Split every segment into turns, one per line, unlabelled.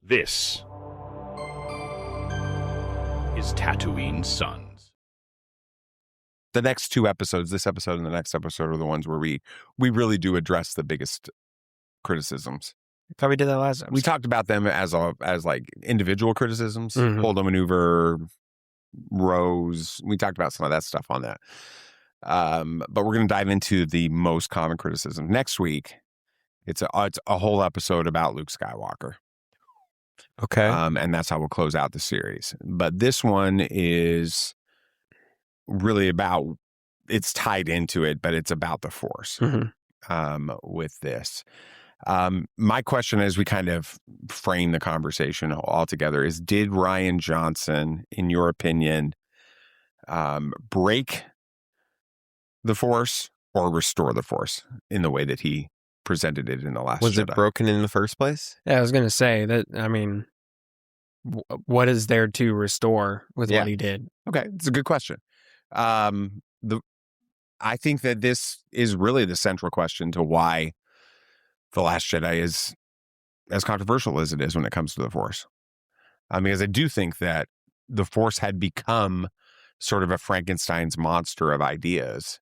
This is Tatooine Sons.
The next two episodes, this episode and the next episode, are the ones where we really do address the biggest criticisms.
I thought we did that last episode.
We talked about them as like individual criticisms,
Mhm.
Holdo maneuver, Rose. We talked about some of that stuff on that. But we're going to dive into the most common criticism next week. It's a whole episode about Luke Skywalker.
Okay.
And that's how we'll close out the series. But this one is really about, it's tied into it, but it's about the Force with this. My question as we kind of frame the conversation all together is, did Rian Johnson, in your opinion, break the Force or restore the Force in the way that he presented it in The Last Jedi?
Was it broken in the first place?
Yeah, I was going to say that, I mean, what is there to restore with what he did?
Okay, it's a good question. I think that this is really the central question to why The Last Jedi is as controversial as it is when it comes to the Force. Because I do think that the Force had become sort of a Frankenstein's monster of ideas.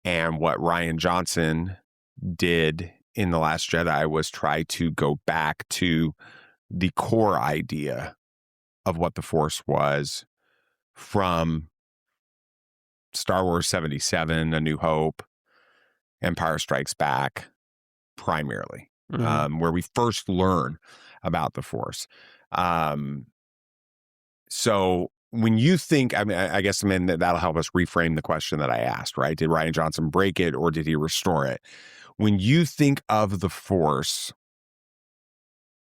And what Rian Johnson did in The Last Jedi was try to go back to the core idea of what the Force was from Star Wars 77, A New Hope, Empire Strikes Back, primarily, where we first learn about the Force. So when you think, I guess that'll help us reframe the question that I asked, right? Did Rian Johnson break it or did he restore it? When you think of the Force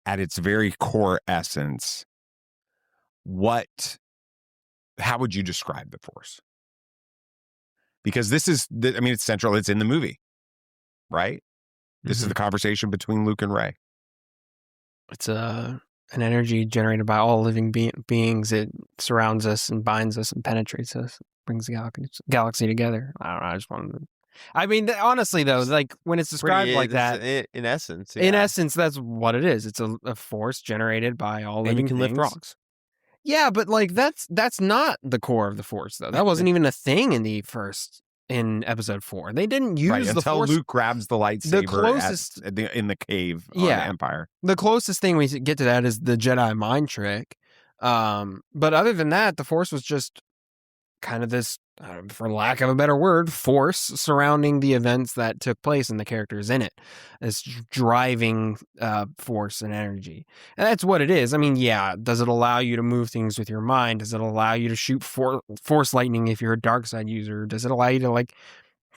at its very core essence, how would you describe the Force? Because this is, it's central. It's in the movie, right? This is the conversation between Luke and Rey.
It's an energy generated by all living beings. It surrounds us and binds us and penetrates us, brings the galaxy together. I don't know. I just wanted to. I mean, honestly, though, like when it's described like that,
in essence,
in essence, that's what it is. It's a force generated by all living
and you can
things.
lift rocks.
Yeah, but like that's not the core of the Force, though. That wasn't even a thing in episode 4. They didn't use the
until
Force.
Luke grabs the lightsaber
The closest
in the cave on the Empire.
The closest thing we get to that is the Jedi mind trick. But other than that, the Force was just kind of this, for lack of a better word, force surrounding the events that took place and the characters in it. This driving force and energy. And that's what it is. I mean, yeah, does it allow you to move things with your mind? Does it allow you to shoot force lightning if you're a dark side user? Does it allow you to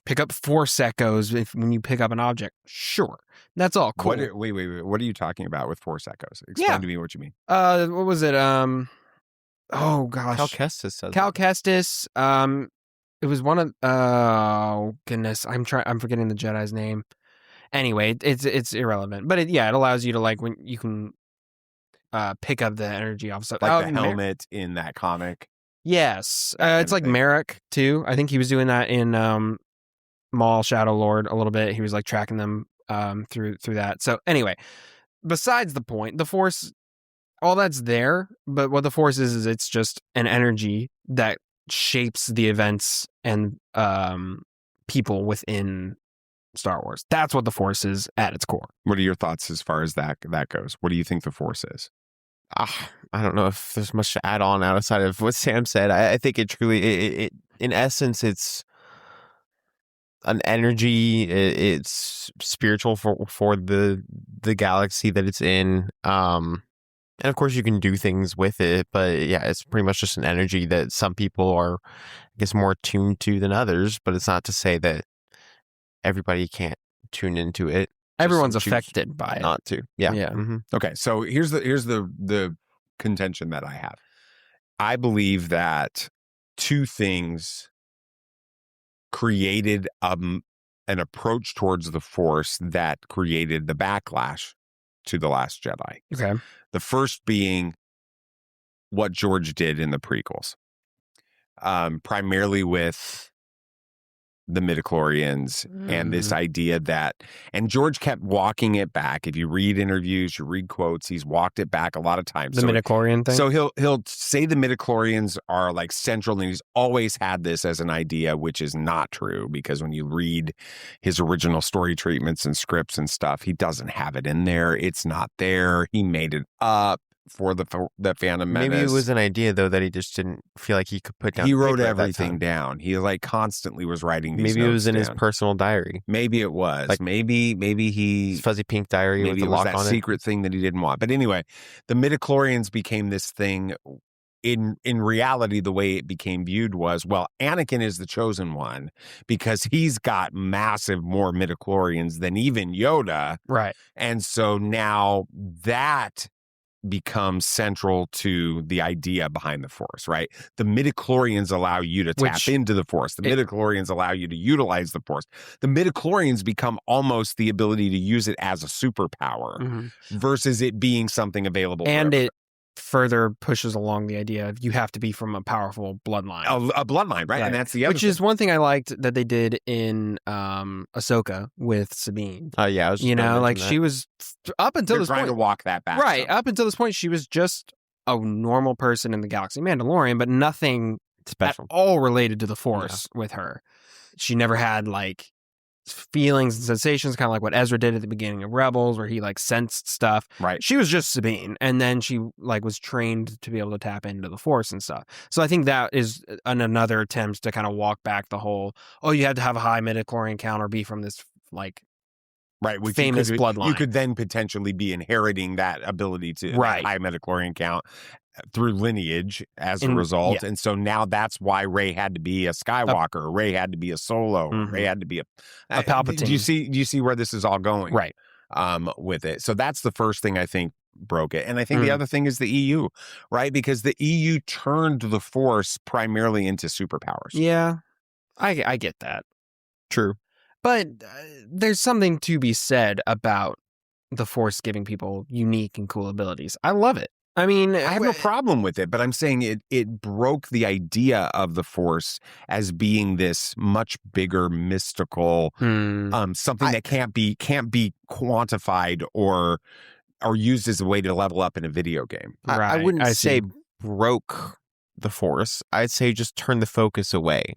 pick up force echoes when you pick up an object? Sure. That's all cool.
Wait. What are you talking about with force echoes? Explain to me what you mean.
What was it? Oh gosh,
Cal Kestis says
Cal Kestis. It was one of. Oh goodness, I'm forgetting the Jedi's name. Anyway, it's irrelevant. But it allows you to when you can pick up the energy off. So,
the helmet in that comic.
Yes, it's like Merrick too. I think he was doing that in Maul Shadow Lord a little bit. He was tracking them through that. So anyway, besides the point, the Force. All that's there, but what the Force is it's just an energy that shapes the events and people within Star Wars. That's what the Force is at its core.
What are your thoughts as far as that goes? What do you think the Force is?
I don't know if there's much to add on outside of what Sam said. I think it truly, in essence, it's an energy. It's spiritual for the galaxy that it's in. And of course, you can do things with it, but yeah, it's pretty much just an energy that some people are, I guess, more tuned to than others. But it's not to say that everybody can't tune into it.
Everyone's affected by it.
Not to, yeah.
Mm-hmm. Okay, so here's the contention that I have. I believe that two things created an approach towards the Force that created the backlash to The Last Jedi.
Okay.
The first being what George did in the prequels, primarily with the midichlorians and this idea that, and George kept walking it back. If you read interviews, you read quotes, he's walked it back a lot of times.
The midichlorian thing?
So he'll say the midichlorians are like central, and he's always had this as an idea, which is not true, because when you read his original story treatments and scripts and stuff, he doesn't have it in there. It's not there. He made it up for the Phantom Menace.
Maybe it was an idea though that he just didn't feel like he could put down.
He wrote everything down. He like constantly was writing these.
Maybe it was in
down.
His personal diary.
Maybe it was.
Like,
maybe
his fuzzy pink diary with the lock
that
on
secret thing that he didn't want. But anyway, the midichlorians became this thing. In reality, the way it became viewed was, well, Anakin is the chosen one because he's got massive more midichlorians than even Yoda.
Right.
And so now that becomes central to the idea behind the Force, right? The midichlorians allow you to tap into the Force. The midichlorians allow you to utilize the Force. The midichlorians become almost the ability to use it as a superpower versus it being something available.
And
forever.
it further pushes along the idea of you have to be from a powerful bloodline.
A bloodline, right? And that's the other
Which is one thing I liked that they did in Ahsoka with Sabine.
Yeah, I was just
like she was up until this
trying
point
to walk that back.
Right. Up until this point, she was just a normal person in the galaxy Mandalorian, but nothing
special
at all related to the Force with her. She never had like feelings and sensations, kind of like what Ezra did at the beginning of Rebels, where he like sensed stuff.
Right.
She was just Sabine, and then she like was trained to be able to tap into the Force and stuff. So I think that is another attempt to kind of walk back the whole, you had to have a high midichlorian count or be from this like famous bloodline.
You could then potentially be inheriting that ability to high midichlorian count through lineage as a result. Yeah. And so now that's why Rey had to be a Skywalker. Rey had to be a Solo. Rey had to be a
Palpatine.
Do you see where this is all going?
Right.
With it. So that's the first thing I think broke it. And I think the other thing is the EU, right? Because the EU turned the Force primarily into superpowers.
Yeah. I get that.
True.
But there's something to be said about the Force giving people unique and cool abilities. I love it. I mean,
I have no problem with it, but I'm saying it broke the idea of the Force as being this much bigger mystical something that can't be quantified or used as a way to level up in a video game.
I wouldn't say broke the Force. I'd say just turn the focus away.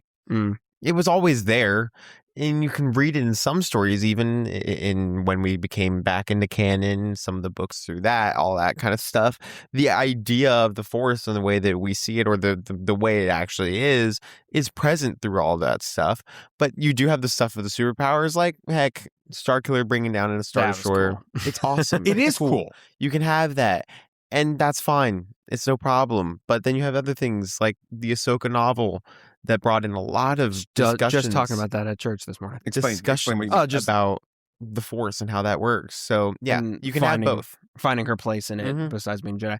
It was always there. And you can read it in some stories, even in when we became back into canon, some of the books through that, all that kind of stuff. The idea of the Force and the way that we see it, or the way it actually is present through all that stuff. But you do have the stuff of the superpowers, like, heck, Starkiller bringing down in a Star Destroyer. Cool. It's awesome.
It is cool.
You can have that. And that's fine. It's no problem. But then you have other things like the Ahsoka novel that brought in a lot of discussions.
Just talking about that at church this morning.
Explain
about the Force and how that works. So, yeah, you can have both.
Finding her place in it besides being Jedi.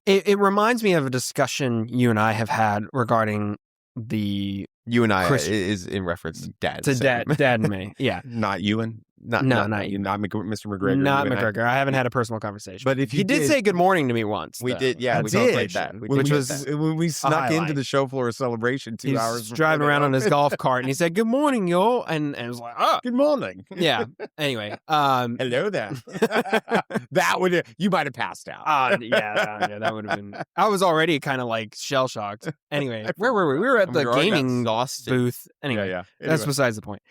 It reminds me of a discussion you and I have had regarding the...
You and I is in reference to Dad.
To Dad and me, yeah.
Not Ewan?
Not you.
Not Mr. McGregor.
Not McGregor. I haven't had a personal conversation.
But if
he did say good morning to me once.
We did, yeah.
We did that. Which was when we snuck into the show floor celebration 2 hours.
He's driving around on his golf cart and he said, "Good morning, y'all," and it was like,
good morning.
Yeah. Anyway,
hello there. That would you might have passed out.
Yeah, that would have been. I was already kind of like shell shocked. Anyway, where were we? We were at the gaming booth. Anyway,
yeah.
That's besides the point.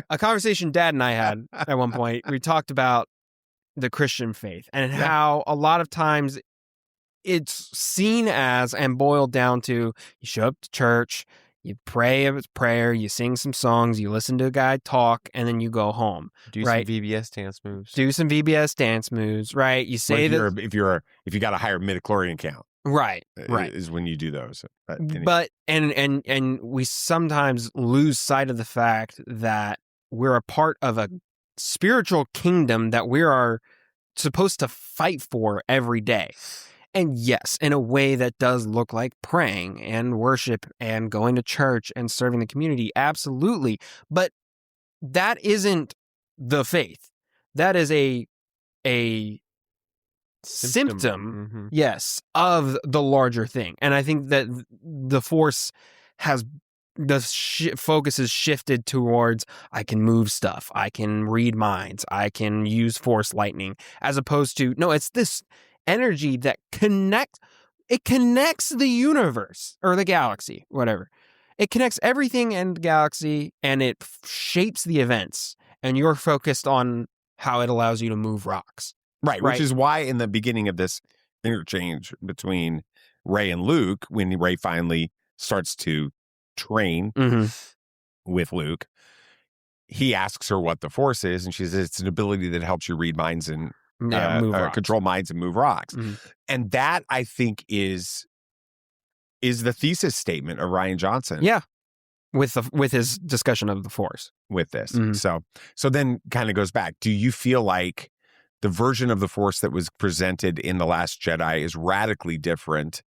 A conversation Dad and I had at one point, we talked about the Christian faith and how a lot of times it's seen as and boiled down to you show up to church, you pray a prayer, you sing some songs, you listen to a guy talk, and then you go home.
Do some VBS dance moves.
Do some VBS dance moves, right? You say that
if you got a higher midichlorian count.
Right
is when you do those.
But and we sometimes lose sight of the fact that we're a part of a spiritual kingdom that we are supposed to fight for every day. And yes, in a way that does look like praying and worship and going to church and serving the community, absolutely. But that isn't the faith. That is a symptom, yes, of the larger thing. And I think that the Force has focus is shifted towards I can move stuff, I can read minds, I can use force lightning, as opposed to no, it's this energy that connects the universe or the galaxy, whatever. It connects everything in the galaxy and it shapes the events, and you're focused on how it allows you to move rocks.
Right, which is why in the beginning of this interchange between Rey and Luke, when Rey finally starts to train with Luke, he asks her what the Force is, and she says it's an ability that helps you read minds and control minds and move rocks. And that, I think, is the thesis statement of Rian Johnson.
Yeah, with his discussion of the Force
with this. So then kind of goes back. Do you feel like the version of the Force that was presented in The Last Jedi is radically different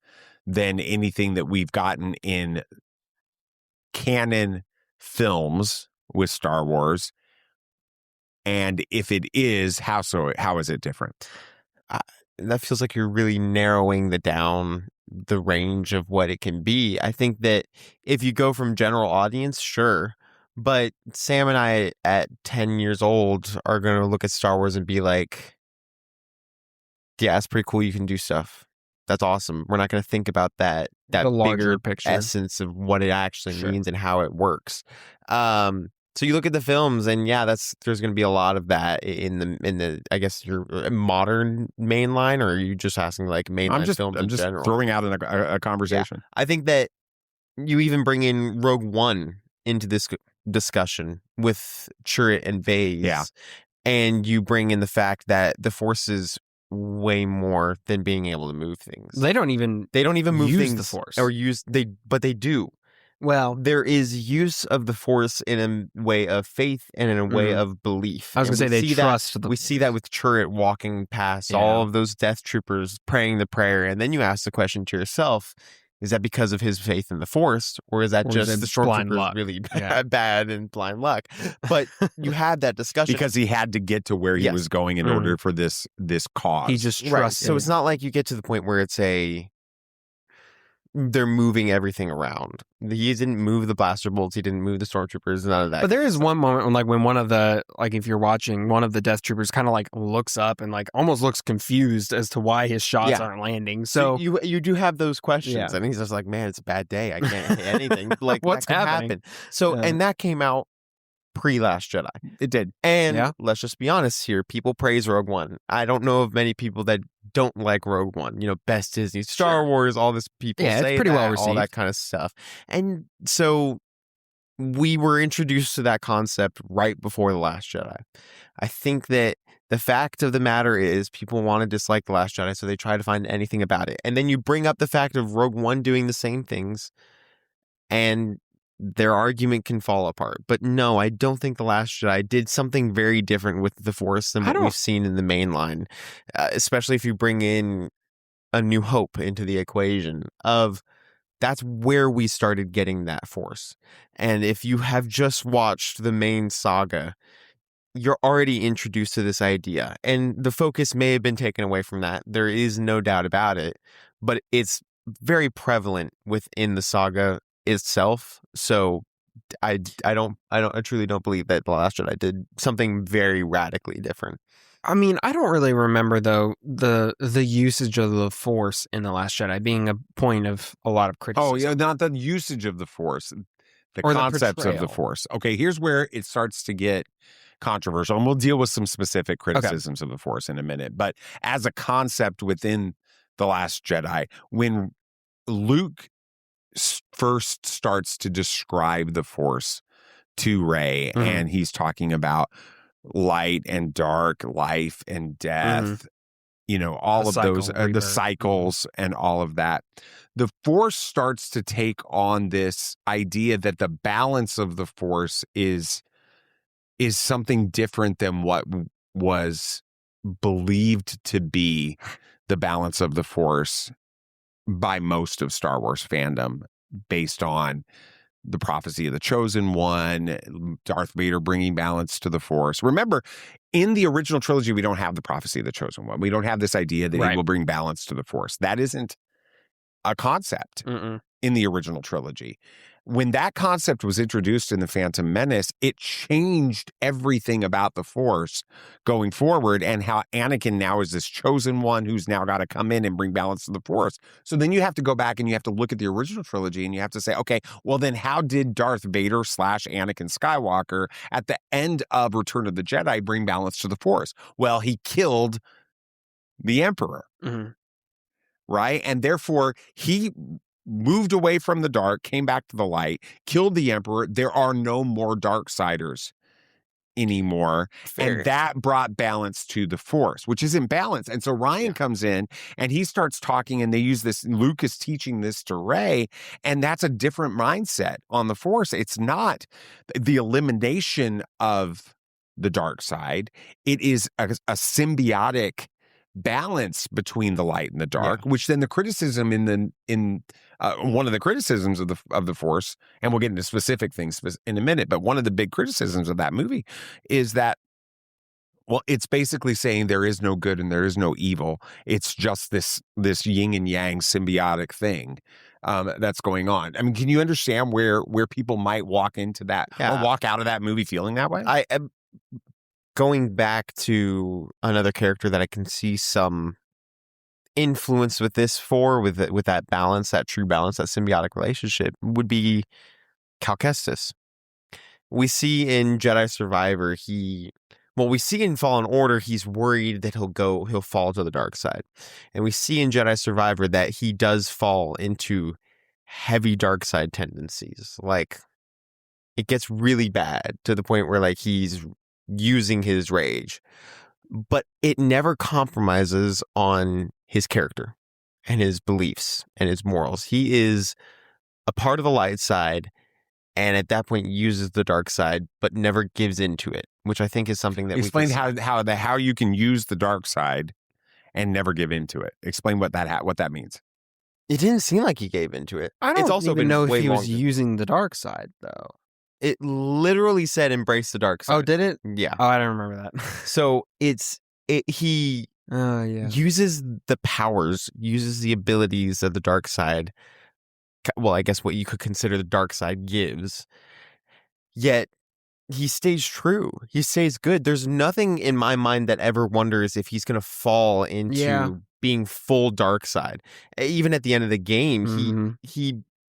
than anything that we've gotten in canon films with Star Wars? And if it is, how is it different?
That feels like you're really narrowing the range of what it can be. I think that if you go from general audience, sure. But Sam and I at 10 years old are going to look at Star Wars and be like, yeah, it's pretty cool. You can do stuff. That's awesome. We're not going to think about that
the larger
bigger
picture
essence of what it actually means and how it works. So you look at the films, and yeah, there's going to be a lot of that in the I guess your modern mainline, or are you just asking like mainline films in general?
Throwing out a conversation.
Yeah. I think that you even bring in Rogue One into this discussion with Chirrut and Vase, and you bring in the fact that the Force is way more than being able to move things.
They don't even
move
use
things
the Force,
or but they do. Well, there is use of the Force in a way of faith and in a way of belief.
I was going to say they trust.
We see that with Chirrut walking past all of those Death Troopers praying the prayer, and then you ask the question to yourself: is that because of his faith in the Force, or is that just the Stormtroopers really bad and blind luck? But you had that discussion
because he had to get to where he was going in order for this cause.
He just trusts.
So it's not like you get to the point where they're moving everything around. He didn't move the blaster bolts. He didn't move the stormtroopers. None of that.
But there is one moment when one of the, if you're watching, one of the Death Troopers kind of looks up and almost looks confused as to why his shots aren't landing. So
you do have those questions, and he's just like, man, it's a bad day. I can't hit anything.
What's happening?
So and that came out pre-Last Jedi.
It did.
And let's just be honest here. People praise Rogue One. I don't know of many people that don't like Rogue One. Best Disney, Star Wars, all this people say
it's pretty well received.
All that kind of stuff. And so we were introduced to that concept right before The Last Jedi. I think that the fact of the matter is people want to dislike The Last Jedi, so they try to find anything about it. And then you bring up the fact of Rogue One doing the same things, and their argument can fall apart. But no, I don't think The Last Jedi did something very different with the Force than what we've seen in the main line, especially if you bring in A New Hope into the equation of that's where we started getting that Force. And if you have just watched the main saga, you're already introduced to this idea. And the focus may have been taken away from that. There is no doubt about it. But it's very prevalent within the saga itself. So I truly don't believe that The Last Jedi did something very radically different.
I mean, I don't really remember though the usage of the Force in The Last Jedi being a point of a lot of criticism.
Oh, yeah, not the usage of the Force, the concepts of the Force. Okay, here's where it starts to get controversial, and we'll deal with some specific criticisms of the Force in a minute. But as a concept within The Last Jedi, when Luke first starts to describe the Force to Rey, and he's talking about light and dark, life and death, all of those, the cycles and all of that. The Force starts to take on this idea that the balance of the Force is something different than what was believed to be the balance of the Force by most of Star Wars fandom, based on the prophecy of the Chosen One, Darth Vader bringing balance to the Force. Remember, in the original trilogy, we don't have the prophecy of the Chosen One. We don't have this idea that he will bring balance to the Force. That isn't a concept in the original trilogy. when that concept was introduced in The Phantom Menace, it changed everything about the Force going forward, and how Anakin now is this chosen one who's now got to come in and bring balance to the Force. So then you have to go back and you have to look at the original trilogy and you have to say, okay, well then how did Darth Vader / Anakin Skywalker at the end of Return of the Jedi bring balance to the Force? Well, he killed the Emperor, right? And therefore he moved away from the dark, came back to the light, killed the Emperor. There are no more Darksiders anymore.
Fair.
And that brought balance to the Force, which is imbalance. And so Rian comes in and he starts talking, and they use this, Luke is teaching this to Rey, and that's a different mindset on the Force. It's not the elimination of the dark side. It is a symbiotic balance between the light and the dark, which then the criticism in one of the criticisms of the Force, and we'll get into specific things in a minute, but one of the big criticisms of that movie is that, well, it's basically saying there is no good and there is no evil. It's just this yin and yang symbiotic thing that's going on. I mean, can you understand where people might walk into that or walk out of that movie feeling that way?
I am going back to another character that I can see some influence with this with that balance, that true balance, that symbiotic relationship, would be Cal Kestis. We see in Jedi Survivor, we see in Fallen Order, he's worried that he'll fall to the dark side. And we see in Jedi Survivor that he does fall into heavy dark side tendencies. Like, it gets really bad to the point where like he's using his rage, but it never compromises on his character and his beliefs and his morals. He is a part of the light side, and at that point uses the dark side, but never gives into it, which I think is something that
explain how you can use the dark side and never give into it. Explain what that means.
It didn't seem like he gave into it.
I don't
it's also
even
been
know if
way
he was
longer.
using the dark side though.
It literally said embrace the dark side.
Oh, did it?
Yeah.
Oh, I don't remember that.
So he uses the powers, uses the abilities of the dark side. Well, I guess what you could consider the dark side gives. Yet he stays true. He stays good. There's nothing in my mind that ever wonders if he's going to fall into being full dark side. Even at the end of the game,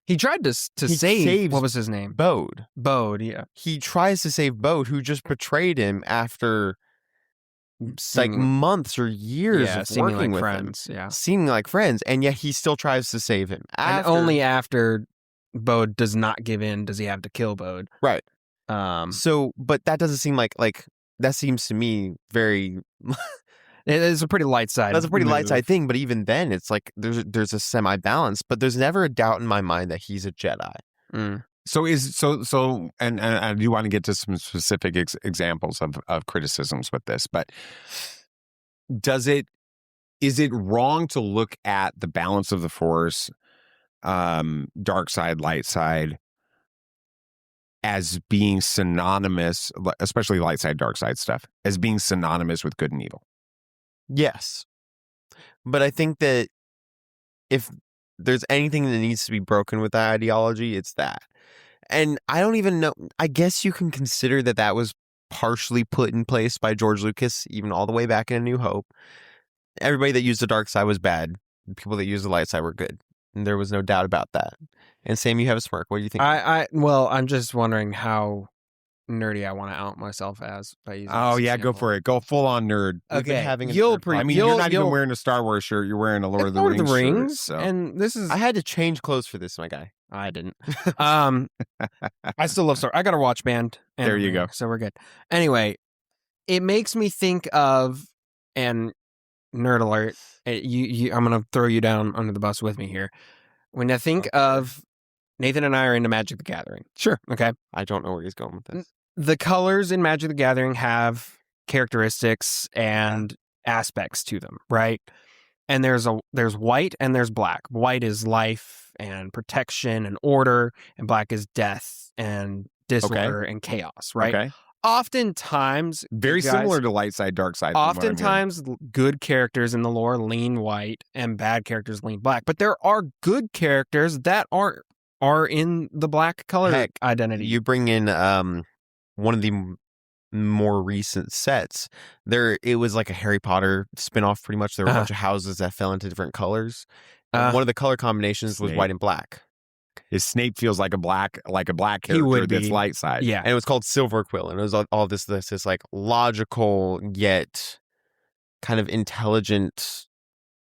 he tried to save, what was his name?
Bode.
Yeah.
He tries to save Bode, who just betrayed him after months or years of working with
friends.
him.
Yeah.
Seeming like friends, and yet he still tries to save him.
And only after Bode does not give in does he have to kill Bode.
Right. But that doesn't seem like that seems to me very...
It is a pretty light side.
That's a pretty light side thing, but even then, it's like there's a semi-balance, but there's never a doubt in my mind that he's a Jedi.
So and I do want to get to some specific examples of criticisms with this, but is it wrong to look at the balance of the Force, dark side, light side, as being synonymous, especially light side, dark side stuff, as being synonymous with good and evil?
Yes. But I think that if there's anything that needs to be broken with that ideology, it's that. And I don't even know, I guess you can consider that was partially put in place by George Lucas, even all the way back in A New Hope. Everybody that used the dark side was bad. People that used the light side were good. And there was no doubt about that. And Sam, you have a smirk. What do you think?
Well, I'm just wondering how nerdy I want to out myself as by using
go for it. Go full on nerd.
Okay,
you're not even wearing a Star Wars shirt. You're wearing a Lord of the Rings shirt, so.
And this is...
I had to change clothes for this, my guy.
I didn't. I still love Star Wars. I got a watch band.
There you go.
So we're good. Anyway, it makes me think of, and nerd alert, I'm going to throw you down under the bus with me here. When I think of, Nathan and I are into Magic the Gathering.
Sure.
Okay.
I don't know where he's going with this.
The colors in Magic the Gathering have characteristics and aspects to them, right? And there's white and there's black. White is life and protection and order, and black is death and disorder and chaos, right?
Okay.
Oftentimes,
very similar to light side, dark side.
Oftentimes, good characters in the lore lean white and bad characters lean black. But there are good characters that aren't are in the black color
Heck,
identity.
You bring in one of the more recent sets. It was like a Harry Potter spinoff, pretty much. There were a bunch of houses that fell into different colors. One of the color combinations was white and black.
His Snape feels like a black character
He would
that's
be.
light side.
Yeah.
And it was called Silver Quill, and it was all this like logical yet kind of intelligent.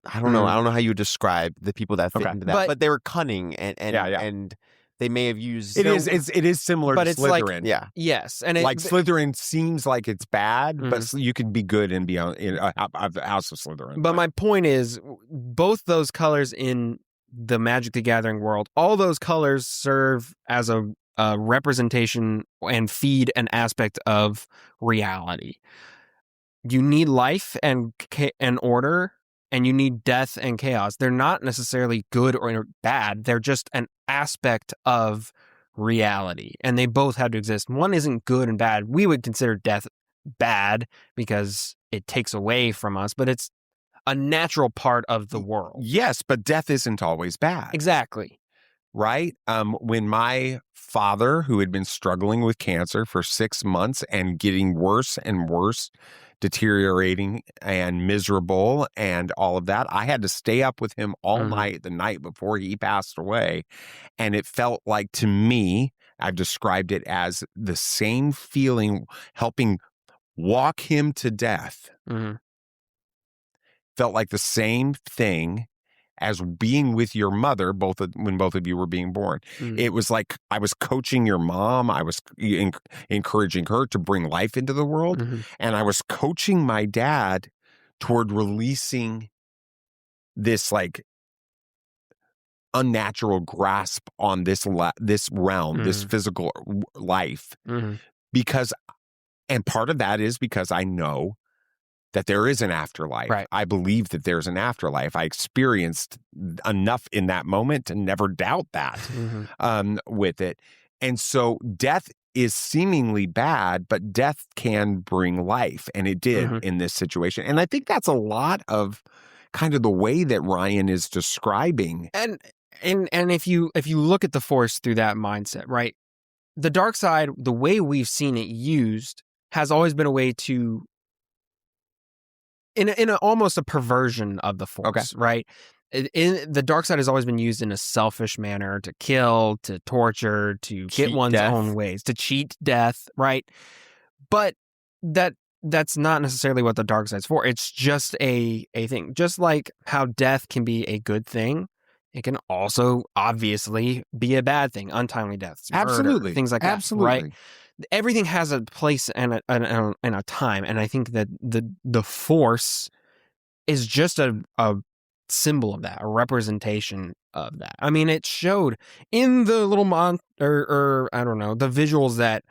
I don't know how you would describe the people that fit into that, but they were cunning and they may have used.
It is similar to Slytherin.
Like, yes, and
Slytherin seems like it's bad, but you can be good and be in a House of Slytherin.
But my point is, both those colors in the Magic the Gathering world, all those colors serve as a representation and feed an aspect of reality. You need life and order, and you need death and chaos. They're not necessarily good or bad. They're just an aspect of reality, and they both have to exist. One isn't good and bad. We would consider death bad because it takes away from us, but it's a natural part of the world.
Yes, but death isn't always bad.
Exactly.
Right? When my father, who had been struggling with cancer for 6 months and getting worse and worse, deteriorating and miserable and all of that, I had to stay up with him all night, the night before he passed away. And it felt like, to me, I've described it as the same feeling, helping walk him to death. Felt like the same thing as being with your mother, when both of you were being born. It was like I was coaching your mom. I was encouraging her to bring life into the world. And I was coaching my dad toward releasing this like unnatural grasp on this realm, this physical life. Because, and part of that is because I know that there is an afterlife.
Right.
I believe that there's an afterlife. I experienced enough in that moment to never doubt that with it. And so death is seemingly bad, but death can bring life. And it did in this situation. And I think that's a lot of kind of the way that Rian is describing.
And if you look at the Force through that mindset, right? The dark side, the way we've seen it used, has always been a way to in almost a perversion of the Force, right? The dark side has always been used in a selfish manner to kill, to torture, to get one's own ways, to cheat death, right? But that's not necessarily what the dark side's for. It's just a thing. Just like how death can be a good thing, it can also obviously be a bad thing. Untimely deaths, murder, things like that, right? Everything has a place and a time, and I think that the Force is just a symbol of that, a representation of that. I mean, it showed in the little or I don't know, the visuals that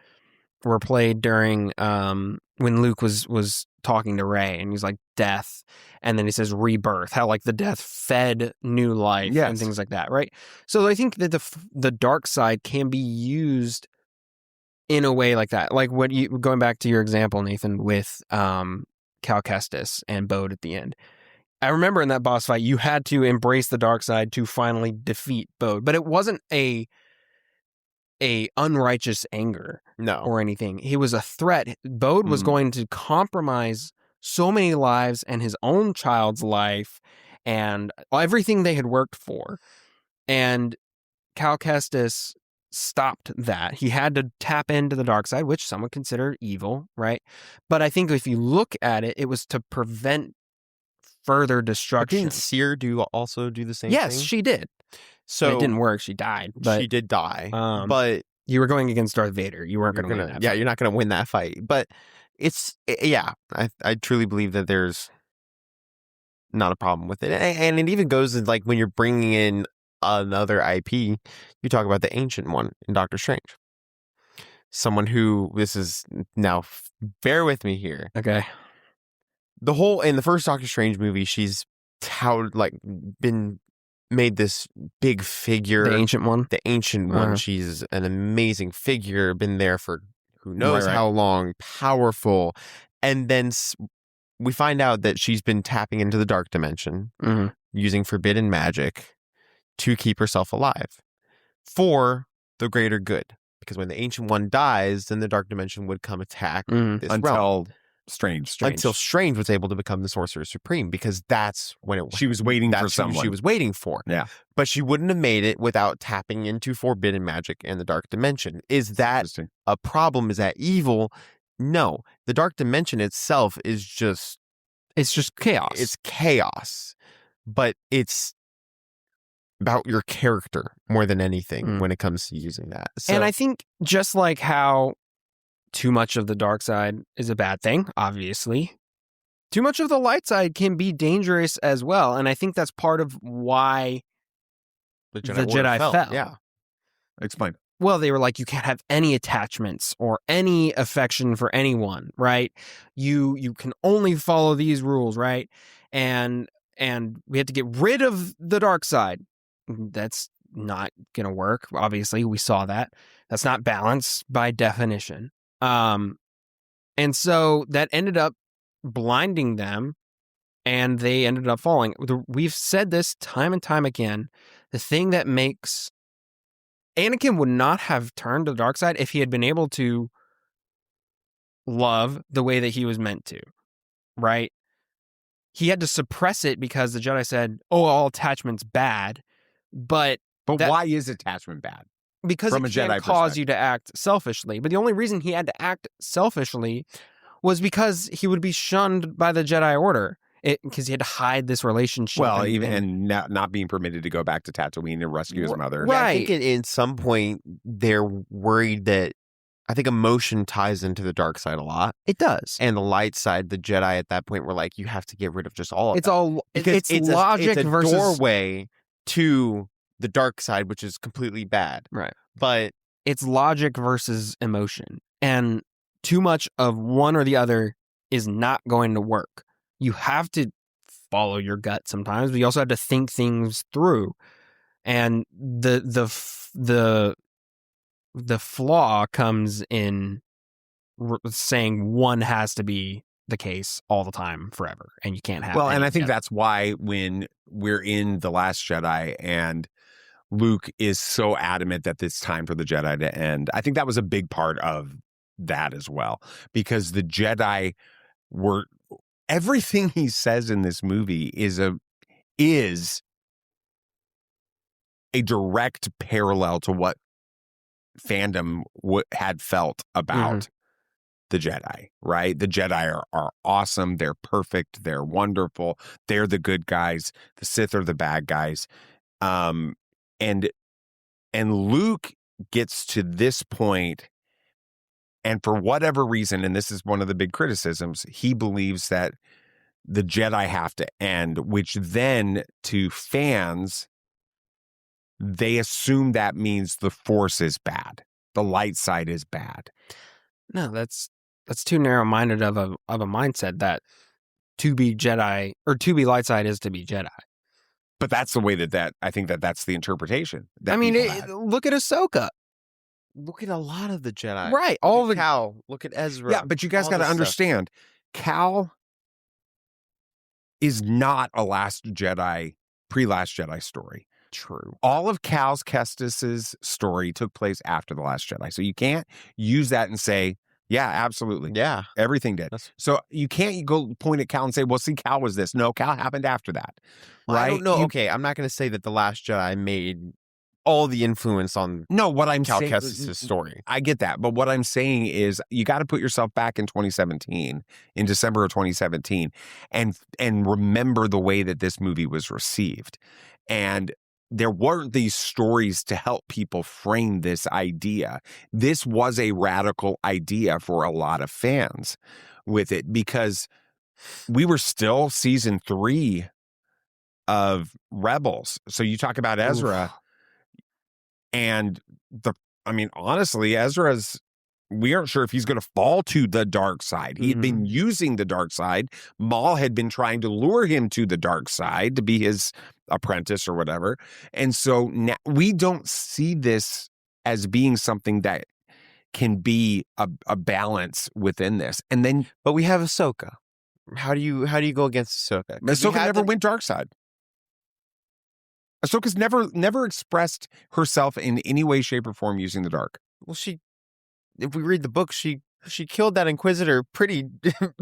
were played during when Luke was talking to Rey, and he's like death, and then he says rebirth, how like the death fed new life and things like that, right? So I think that the dark side can be used in a way like that. Like going back to your example, Nathan, with Cal Kestis and Bode at the end. I remember in that boss fight, you had to embrace the dark side to finally defeat Bode, but it wasn't a unrighteous anger or anything. He was a threat. Bode was going to compromise so many lives and his own child's life and everything they had worked for. And Cal Kestis stopped that. He had to tap into the dark side, which some would consider evil, right? But I think if you look at it, it was to prevent further destruction.
But didn't Seer also do the same thing?
Yes, she did. So it didn't work. She died. But,
she did die. But
you were going against Darth Vader. You weren't going to win that fight.
Yeah, you're not going to win that fight. But I truly believe that there's not a problem with it. And it even goes in, like, when you're bringing in another IP, you talk about the Ancient One in Doctor Strange. Someone who, this is now, bear with me here.
Okay.
In the first Doctor Strange movie, she's been made this big figure.
The Ancient One?
The Ancient One. She's an amazing figure, been there for who knows how long, powerful. And then we find out that she's been tapping into the dark dimension, using forbidden magic to keep herself alive. for the greater good. Because when the Ancient One dies, then the Dark Dimension would come attack this realm.
Until Strange.
Until Strange was able to become the Sorcerer Supreme, because that's when
she was waiting for someone.
She was waiting for.
Yeah.
But she wouldn't have made it without tapping into forbidden magic and the Dark Dimension. Is that a problem? Is that evil? No. The Dark Dimension itself is just...
It's just chaos.
It's chaos. But it's about your character more than anything when it comes to using that. So,
and I think just like how too much of the dark side is a bad thing, obviously, too much of the light side can be dangerous as well. And I think that's part of why the Jedi fell.
Yeah.
Explain.
Well, they were like, you can't have any attachments or any affection for anyone, right? You can only follow these rules, right? And we had to get rid of the dark side. That's not going to work. Obviously, we saw that. That's not balance by definition. And so that ended up blinding them, and they ended up falling. We've said this time and time again. The thing that makes Anakin would not have turned to the dark side if he had been able to love the way that he was meant to, right? He had to suppress it because the Jedi said, "Oh, all attachment's bad." But
why is attachment bad?
Because
from
it can cause you to act selfishly. But the only reason he had to act selfishly was because he would be shunned by the Jedi Order. Because he had to hide this relationship.
Well, and not being permitted to go back to Tatooine and rescue his mother.
Right.
Yeah, I think in some point they're worried that, I think emotion ties into the dark side a lot.
It does.
And the light side, the Jedi at that point were like, you have to get rid of just all of
it. It's logic
it's a
versus
doorway to the dark side, which is completely bad.
Right.
But
it's logic versus emotion. And too much of one or the other is not going to work. You have to follow your gut sometimes, but you also have to think things through. And the flaw comes in saying one has to be the case all the time forever, and you can't have.
Well, and I think that's why when we're in The Last Jedi and Luke is so adamant that it's time for the Jedi to end, I think that was a big part of that as well, because the Jedi were, everything he says in this movie is a direct parallel to what fandom had felt about the Jedi, right? The Jedi are awesome. They're perfect. They're wonderful. They're the good guys. The Sith are the bad guys. And Luke gets to this point, and for whatever reason, and this is one of the big criticisms, he believes that the Jedi have to end, which then to fans, they assume that means the Force is bad. The light side is bad.
No, that's too narrow-minded of a mindset, that to be Jedi or to be light side is to be Jedi.
But that's the way that I think that's the interpretation.
I mean, look at Ahsoka.
Look at a lot of the Jedi.
Right. All the
Cal. Look at Ezra.
Yeah, but you guys got to understand, Cal is not a Last Jedi, pre-Last Jedi story.
True.
All of Cal Kestis's story took place after The Last Jedi. So you can't use that and say, yeah, absolutely.
Yeah.
Everything did. So you can't go point at Cal and say, well, see, Cal was this. No, Cal happened after that.
Well,
right?
I don't know. Okay, I'm not going to say that The Last Jedi made all the influence on
what I'm
Cal
saying,
Kestis' story.
I get that. But what I'm saying is you got to put yourself back in 2017, in December of 2017, and remember the way that this movie was received. And there weren't these stories to help people frame this idea. This was a radical idea for a lot of fans with it, because we were still season 3 of Rebels. So you talk about Ezra. And honestly, we aren't sure if he's going to fall to the dark side. He had been using the dark side. Maul had been trying to lure him to the dark side to be his apprentice or whatever. And so now we don't see this as being something that can be a balance within this. And then,
but we have Ahsoka. How do you go against Ahsoka?
Ahsoka never went dark side. Ahsoka's never expressed herself in any way, shape, or form using the dark.
Well, if we read the book, she killed that Inquisitor pretty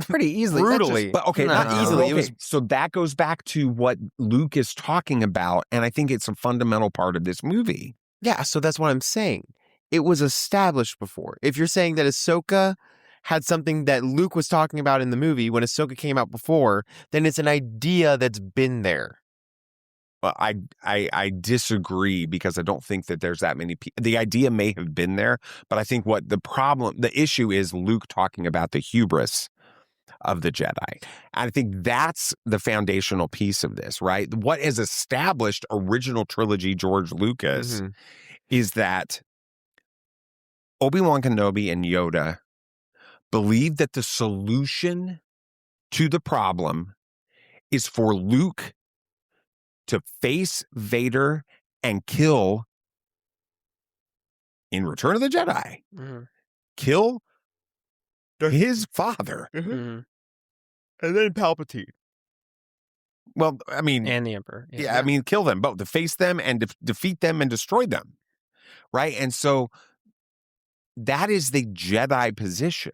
easily.
brutally.
But okay,
No,
not
no.
easily.
It was-
So that goes back to what Luke is talking about, and I think it's a fundamental part of this movie.
Yeah, so that's what I'm saying. It was established before. If you're saying that Ahsoka had something that Luke was talking about in the movie when Ahsoka came out before, then it's an idea that's been there.
Well, I disagree because I don't think that there's that many people. The idea may have been there, but I think the issue is Luke talking about the hubris of the Jedi. And I think that's the foundational piece of this, right? What has established original trilogy George Lucas is that Obi-Wan Kenobi and Yoda believe that the solution to the problem is for Luke to face Vader and kill, in Return of the Jedi, kill his father.
Mm-hmm.
And then Palpatine.
Well, I mean,
And the Emperor.
I mean, kill them both, to face them and defeat them and destroy them, right? And so that is the Jedi position.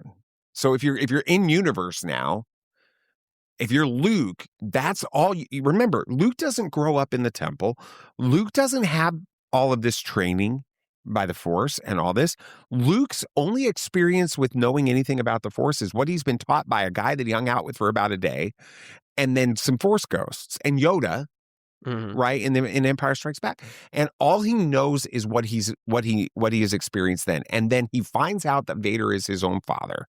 So if you're in universe now, if you're Luke, that's all you remember. Luke doesn't grow up in the temple. Luke doesn't have all of this training by the Force and all this. Luke's only experience with knowing anything about the Force is what he's been taught by a guy that he hung out with for about a day, and then some Force ghosts and Yoda, right, in Empire Strikes Back. And all he knows is what he has experienced then. And then he finds out that Vader is his own father.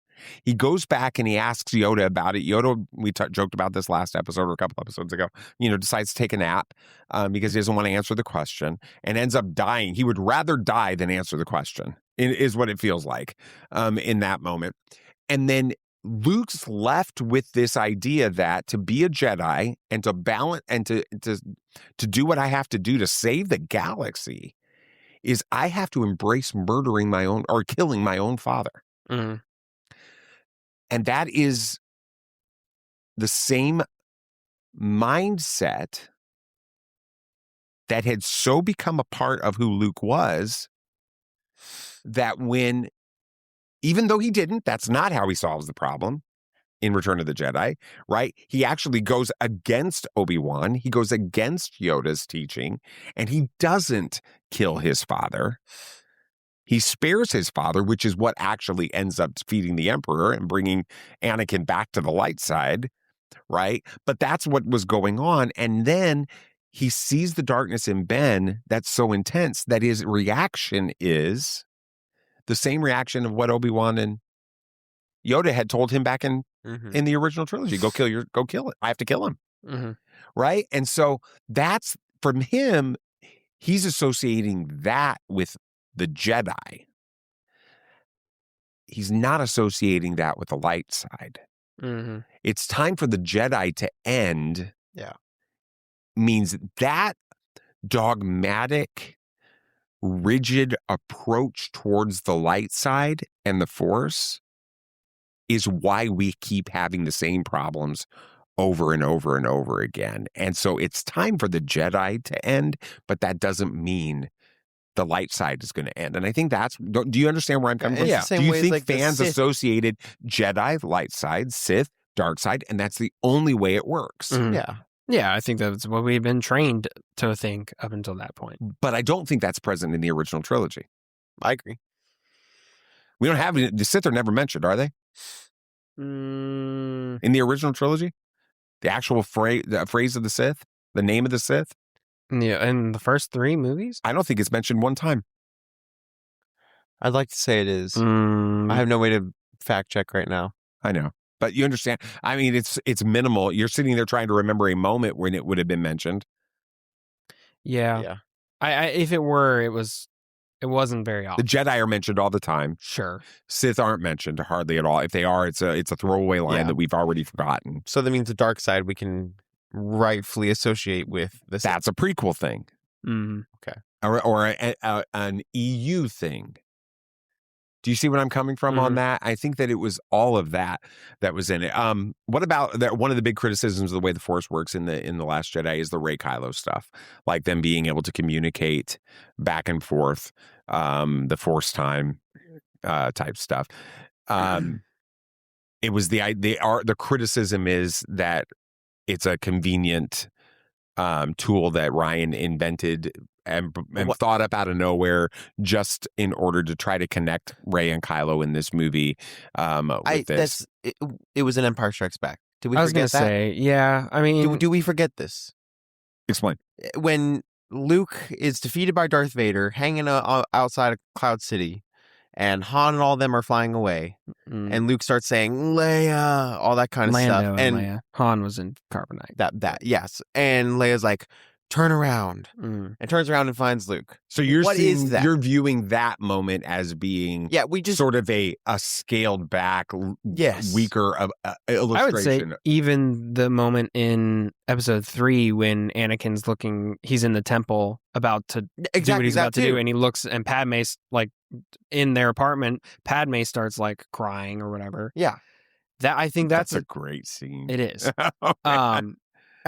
He goes back and he asks Yoda about it. Yoda, we joked about this last episode or a couple episodes ago, decides to take a nap because he doesn't want to answer the question and ends up dying. He would rather die than answer the question, is what it feels like in that moment. And then Luke's left with this idea that to be a Jedi and to balance and to do what I have to do to save the galaxy is I have to embrace murdering my own or killing my own father.
Mm-hmm.
And that is the same mindset that had so become a part of who Luke was that even though he didn't, that's not how he solves the problem in Return of the Jedi, right? He actually goes against Obi-Wan. He goes against Yoda's teaching, and he doesn't kill his father. He spares his father, which is what actually ends up defeating the Emperor and bringing Anakin back to the light side, right? But that's what was going on. And then he sees the darkness in Ben that's so intense that his reaction is the same reaction of what Obi-Wan and Yoda had told him back in the original trilogy. Go kill it. I have to kill him. Right? And so that's, from him, he's associating that with the Jedi. He's not associating that with the light side. It's time for the Jedi to end.
Yeah.
Means that dogmatic, rigid approach towards the light side and the Force is why we keep having the same problems over and over and over again. And so it's time for the Jedi to end, but that doesn't mean the light side is going to end. And I think do you understand where I'm coming from?
Yeah.
Do you think fans associated Jedi, light side, Sith, dark side, and that's the only way it works?
Yeah.
Yeah, I think that's what we've been trained to think up until that point.
But I don't think that's present in the original trilogy.
I agree.
We don't have the Sith are never mentioned, are they? In the original trilogy? The actual phrase of the Sith? The name of the Sith?
Yeah, in the first 3 movies?
I don't think it's mentioned one time.
I'd like to say it is. I have no way to fact check right now.
I know. But you understand. I mean, it's minimal. You're sitting there trying to remember a moment when it would have been mentioned.
Yeah. I if it were, it wasn't very often.
The Jedi are mentioned all the time.
Sure.
Sith aren't mentioned hardly at all. If they are, it's a throwaway line that we've already forgotten.
So that means the dark side we can rightfully associate with the Sith.
That's a prequel thing.
Mm-hmm.
Okay.
Or an EU thing. Do you see what I'm coming from on that? I think that it was all of that was in it. What about that? One of the big criticisms of the way the Force works in the Last Jedi is the Rey Kylo stuff, like them being able to communicate back and forth, the Force time type stuff. It was the criticism is that it's a convenient tool that Rian invented and thought up out of nowhere just in order to try to connect Rey and Kylo in this movie with this.
It was an Empire Strikes Back. Did we
I was
forget
going to say, yeah. I mean,
do we forget this?
Explain.
When Luke is defeated by Darth Vader, hanging outside of Cloud City, and Han and all of them are flying away, and Luke starts saying Leia, all that kind of stuff, and
Leia. Han was in carbonite.
That yes, and Leia's like, turn around, and turns around and finds Luke.
So you're viewing that moment as being sort of a scaled back, weaker illustration.
I would say even the moment in Episode 3 when Anakin's he's in the temple about to do what he's about to do, and he looks, and Padme's like in their apartment. Padme starts like crying or whatever.
Yeah,
I think that's a great scene.
It is.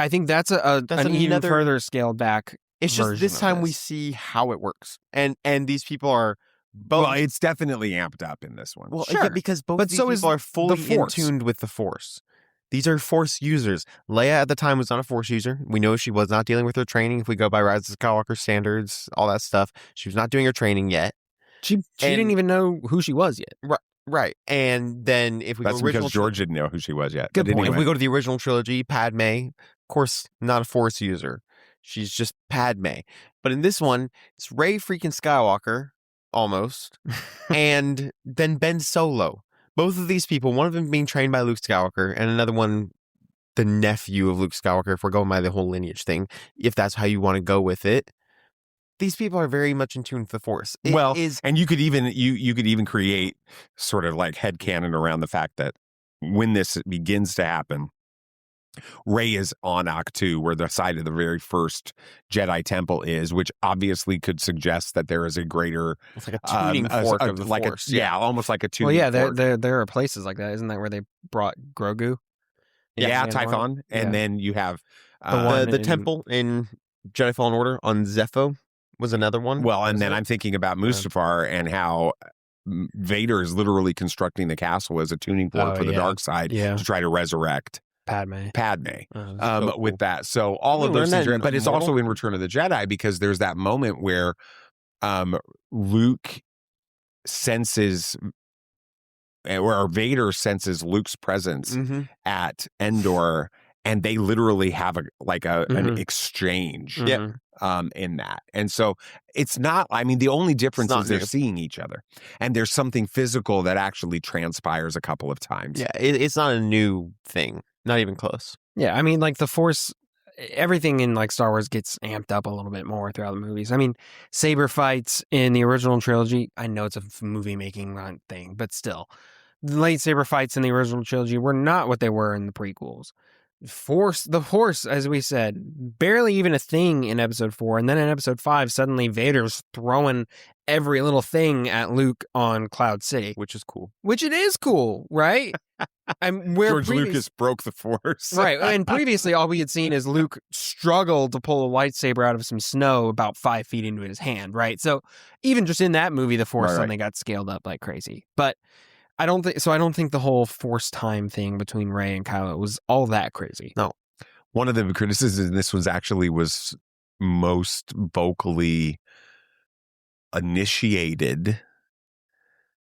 I think that's an even further scaled back.
It's just this time we see how it works, and these people are both.
Well, it's definitely amped up in this one.
Well, yeah, because both these people are fully in tuned with the Force. These are Force users. Leia at the time was not a Force user. We know she was not dealing with her training. If we go by Rise of Skywalker standards, all that stuff, she was not doing her training yet.
She didn't even know who she was yet.
Right. And then if we
go original, because George didn't know who she was yet.
Good point.
Anyway. If we go to the original trilogy, Padme, of course, not a Force user. She's just Padme. But in this one, it's Rey freaking Skywalker, almost, and then Ben Solo. Both of these people, one of them being trained by Luke Skywalker, and another one, the nephew of Luke Skywalker, if we're going by the whole lineage thing, if that's how you want to go with it. These people are very much in tune with the Force.
And you could even create sort of like headcanon around the fact that when this begins to happen, Rey is on Ahch-To, where the site of the very first Jedi temple is, which obviously could suggest that there is a greater...
It's like a tuning fork of the Force.
Almost like a tuning fork.
There are places like that. Isn't that where they brought Grogu?
Yeah, Tython. And then you have...
the temple in Jedi Fallen Order on Zepho was another one.
Well, and then I'm thinking about Mustafar and how Vader is literally constructing the castle as a tuning fork for the dark side to try to resurrect Padme.
So cool.
With that. So all of those things are, but it's also in Return of the Jedi, because there's that moment where Luke senses, or Vader senses Luke's presence at Endor, and they literally have an exchange in that. And so it's not, I mean, the only difference is they're seeing each other, and there's something physical that actually transpires a couple of times.
Yeah, it's not a new thing. Not even close.
Yeah, I mean, like the Force, everything in like Star Wars gets amped up a little bit more throughout the movies. I mean, saber fights in the original trilogy, I know it's a movie making thing, but still, the lightsaber fights in the original trilogy were not what they were in the prequels. The Force, as we said, barely even a thing in Episode 4, and then in Episode 5, suddenly Vader's throwing every little thing at Luke on Cloud City,
which is cool.
Which it is cool, right?
George Lucas broke the Force.
Right. And previously, all we had seen is Luke struggle to pull a lightsaber out of some snow about 5 feet into his hand, right? So even just in that movie, the Force suddenly got scaled up like crazy. But I don't think the whole Force time thing between Rey and Kylo was all that crazy.
No. One of the criticisms in this was most vocally initiated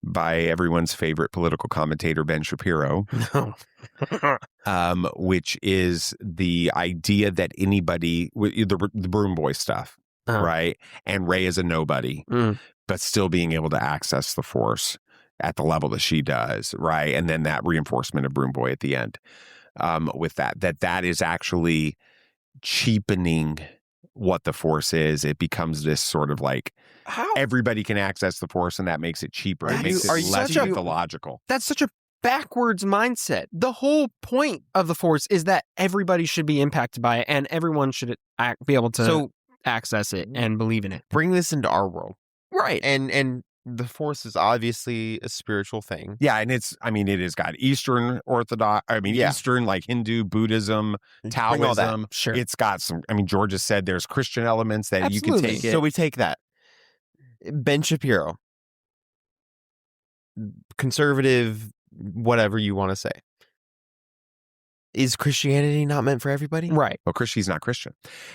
by everyone's favorite political commentator, Ben Shapiro, which is the idea that anybody, the Broom Boy stuff, right? And Rey is a nobody, but still being able to access the Force at the level that she does, right? And then that reinforcement of Broom Boy at the end with that is actually cheapening what the Force is. It becomes this sort of like, everybody can access the Force, and that makes it cheaper. It makes it less mythological.
That's such a backwards mindset. The whole point of the Force is that everybody should be impacted by it, and everyone should be able to access it and believe in it.
Bring this into our world.
Right.
And the Force is obviously a spiritual thing.
Yeah, and it has got Eastern Orthodox, Eastern, like Hindu, Buddhism,
Bring all that.
Taoism.
Sure.
It's got some, George has said there's Christian elements that you
Absolutely.
can take it.
So we take that. Ben Shapiro, conservative, whatever you want to say. Is Christianity not meant for everybody?
Right.
Well, he's not Christian.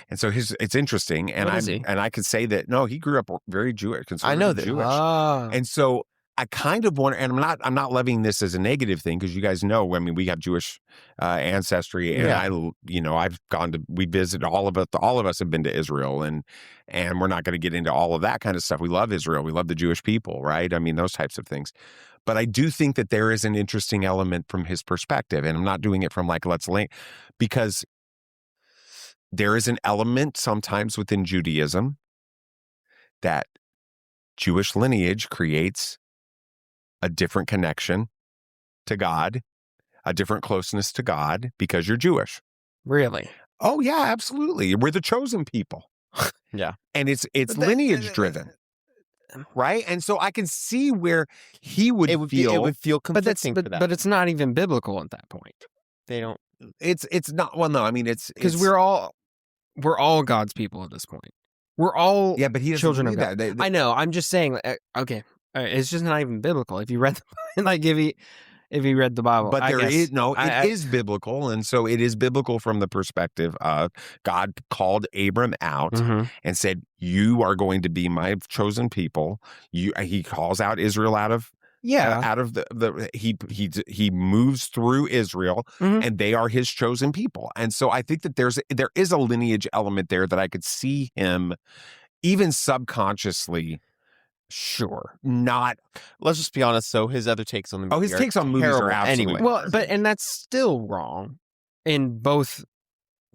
And so it's interesting. And
What is he?
I could say that, no, he grew up very Jewish, conservative
I know that.
Jewish.
Ah.
And so I kind of wonder, and I'm not levying this as a negative thing, because you guys know, we have Jewish ancestry, and we visited all of us have been to Israel, and we're not going to get into all of that kind of stuff. We love Israel. We love the Jewish people, right? Those types of things. But I do think that there is an interesting element from his perspective, and I'm not doing it from because there is an element sometimes within Judaism that Jewish lineage creates a different connection to God, a different closeness to God, because you're Jewish.
Really?
Oh yeah, absolutely. We're the chosen people.
Yeah.
And it's lineage driven. Right? And so I can see where he would feel.
It would feel conflicting for that.
But it's not even biblical at that point.
They don't.
It's not. Well, no. It's
because we're all God's people at this point. We're all
but he doesn't
children of
believe
God.
that.
I know. I'm just saying. Okay, it's just not even biblical. If you read if you read the Bible,
but it is biblical, and so it is biblical from the perspective of God called Abram out and said, "You are going to be my chosen people." He calls out Israel out of he moves through Israel, and they are his chosen people. And so I think that there is a lineage element there that I could see him even subconsciously. Sure. Not.
Let's just be honest. So his other takes on the movie.
His takes on movies are absolutely
anyway.
Well, and that's still wrong in both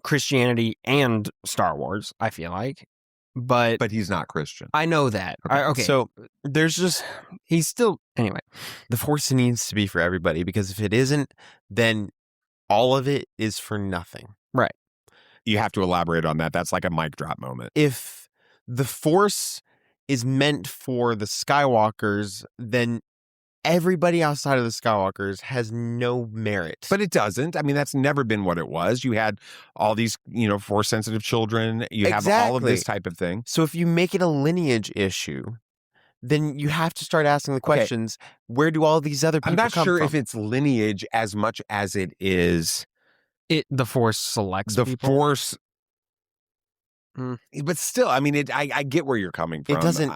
Christianity and Star Wars, I feel like. But
he's not Christian.
I know that. Okay.
So
he's still anyway.
The Force needs to be for everybody, because if it isn't, then all of it is for nothing.
Right.
You have to elaborate on that. That's like a mic drop moment.
If the Force is meant for the Skywalkers, then everybody outside of the Skywalkers has no merit.
But it doesn't. That's never been what it was. You had all these, Force-sensitive children. You have all of this type of thing.
So if you make it a lineage issue, then you have to start asking the questions, where do all these other people come from?
I'm not sure if it's lineage as much as it is...
The Force selects
the
people?
Force... But still, I get where you're coming from.
It doesn't